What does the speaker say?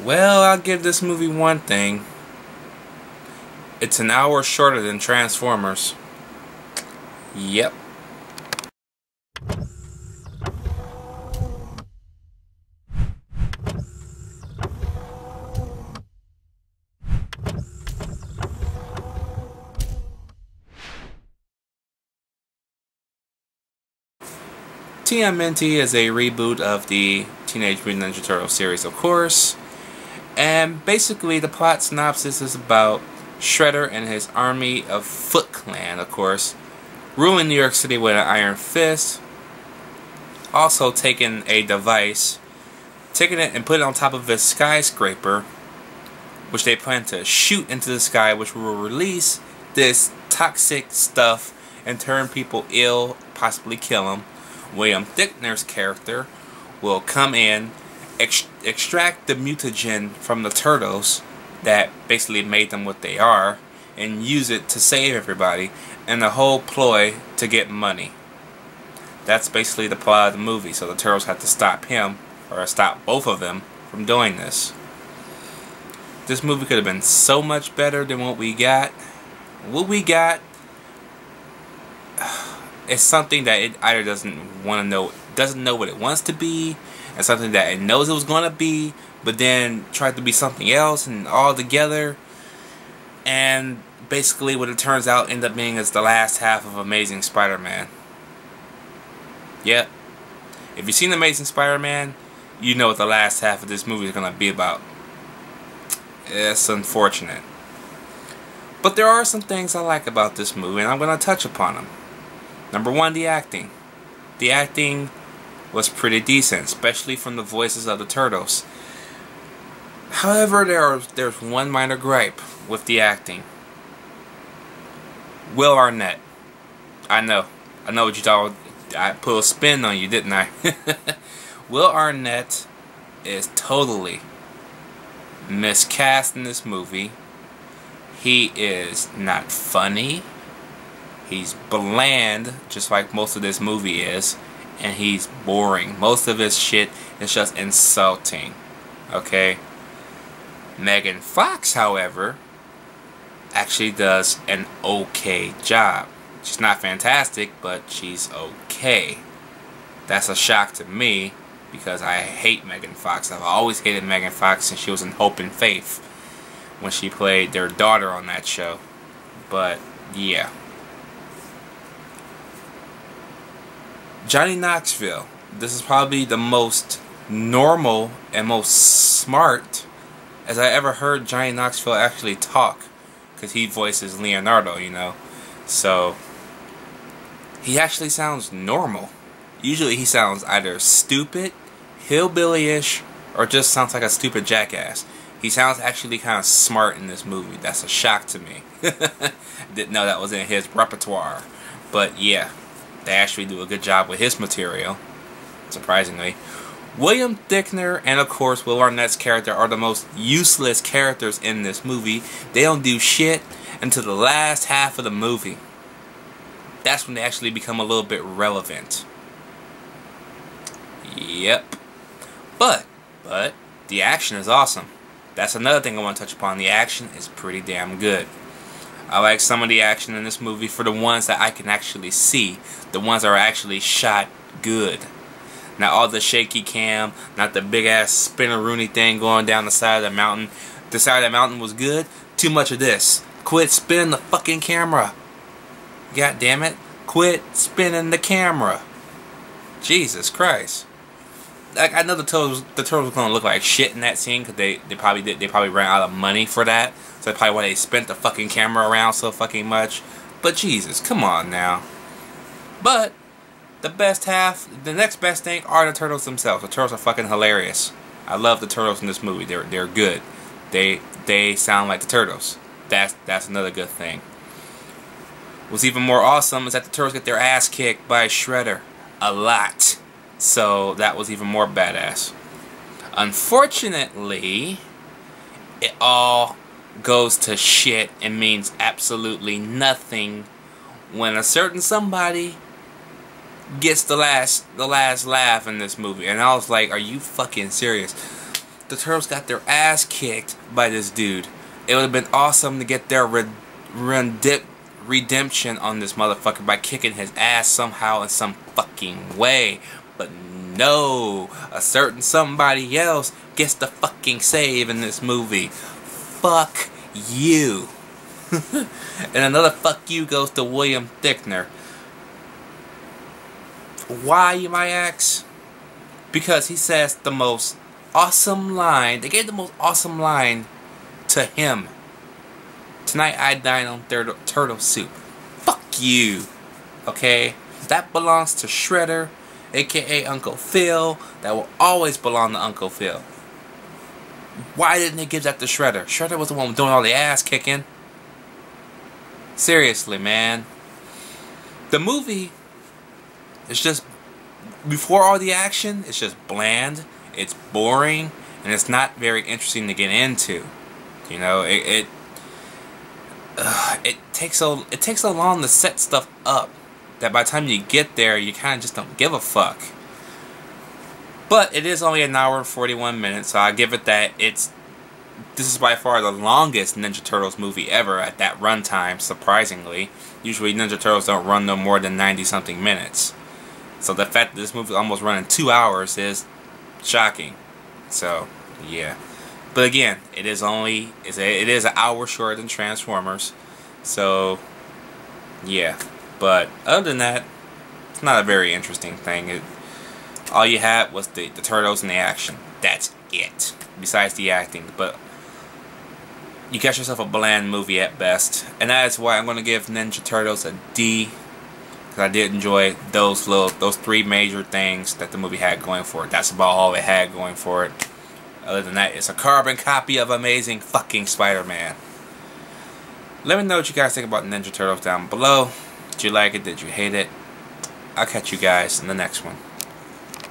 Well, I'll give this movie one thing. It's an hour shorter than Transformers. Yep. TMNT is a reboot of the Teenage Mutant Ninja Turtles series, of course. And basically, the plot synopsis is about Shredder and his army of Foot Clan, of course, ruling New York City with an iron fist. Also taking a device, taking it and putting it on top of a skyscraper, which they plan to shoot into the sky, which will release this toxic stuff and turn people ill, possibly kill them. William Fichtner's character will come in, extract the mutagen from the turtles that basically made them what they are, and use it to save everybody, and the whole ploy to get money. That's basically the plot of the movie, so the turtles have to stop him, or stop both of them, from doing this. This movie could have been so much better than what we got. What we got is something that it either doesn't know what it wants to be, and something that it knows it was gonna be, but then tried to be something else and all together. And basically, what it turns out ended up being is the last half of Amazing Spider-Man. Yep. If you've seen Amazing Spider-Man, you know what the last half of this movie is gonna be about. It's unfortunate. But there are some things I like about this movie, and I'm gonna touch upon them. Number one, the acting. The acting was pretty decent, especially from the voices of the turtles. However, there's one minor gripe with the acting. Will Arnett. I know what you thought. I put a spin on you, didn't I? Will Arnett is totally miscast in this movie. He is not funny. He's bland, just like most of this movie is, and he's boring. Most of his shit is just insulting. Okay? Megan Fox, however, actually does an okay job. She's not fantastic, but she's okay. That's a shock to me, because I hate Megan Fox. I've always hated Megan Fox since she was in Hope and Faith, when she played their daughter on that show. But, yeah. Johnny Knoxville. This is probably the most normal and most smart as I ever heard Johnny Knoxville actually talk, because he voices Leonardo, you know. So he actually sounds normal. Usually he sounds either stupid, hillbilly-ish, or just sounds like a stupid jackass. He sounds actually kind of smart in this movie. That's a shock to me. Didn't know that was in his repertoire. But yeah, they actually do a good job with his material, surprisingly. William Fichtner and, of course, Will Arnett's character are the most useless characters in this movie. They don't do shit until the last half of the movie. That's when they actually become a little bit relevant. Yep. But the action is awesome. That's another thing I want to touch upon. The action is pretty damn good. I like some of the action in this movie for the ones that I can actually see. The ones that are actually shot good. Not all the shaky cam, not the big ass spinner-rooney thing going down the side of the mountain. The side of the mountain was good. Too much of this. Quit spinning the fucking camera. God damn it. Quit spinning the camera. Jesus Christ. Like, I know the turtles were gonna look like shit in that scene, because they probably ran out of money for that. So that's probably why they spent the fucking camera around so fucking much. But Jesus, come on now. But the best half, the next best thing are the turtles themselves. The turtles are fucking hilarious. I love the turtles in this movie. They're good. They sound like the turtles. That's another good thing. What's even more awesome is that the turtles get their ass kicked by Shredder a lot. So that was even more badass. Unfortunately, it all goes to shit and means absolutely nothing when a certain somebody gets the last laugh in this movie. And I was like, are you fucking serious? the Turtles got their ass kicked by this dude. It would have been awesome to get their redemption on this motherfucker by kicking his ass somehow in some fucking way. But no, a certain somebody else gets the fucking save in this movie. Fuck you. And another fuck you goes to William Fichtner. Why, you might ask? Because he says the most awesome line. They gave the most awesome line to him. Tonight I dine on turtle soup. Fuck you. Okay? That belongs to Shredder, aka Uncle Phil. That will always belong to Uncle Phil. Why didn't they give that to Shredder? Shredder was the one doing all the ass kicking. Seriously, man. The movie is just, before all the action, it's just bland, it's boring, and it's not very interesting to get into. You know, it takes so long to set stuff up that by the time you get there, you kind of just don't give a fuck. But it is only an hour and 41 minutes, so I give it that. This is by far the longest Ninja Turtles movie ever at that runtime, surprisingly. Usually Ninja Turtles don't run no more than 90-something minutes. So the fact that this movie is almost running 2 hours is shocking. So, yeah. But again, it is an hour shorter than Transformers. So, yeah. But other than that, it's not a very interesting thing. All you had was the Turtles and the action. That's it. Besides the acting. But you got yourself a bland movie at best. And that is why I'm going to give Ninja Turtles a D. Because I did enjoy those three major things that the movie had going for it. That's about all it had going for it. Other than that, it's a carbon copy of Amazing fucking Spider-Man. Let me know what you guys think about Ninja Turtles down below. Did you like it? Did you hate it? I'll catch you guys in the next one.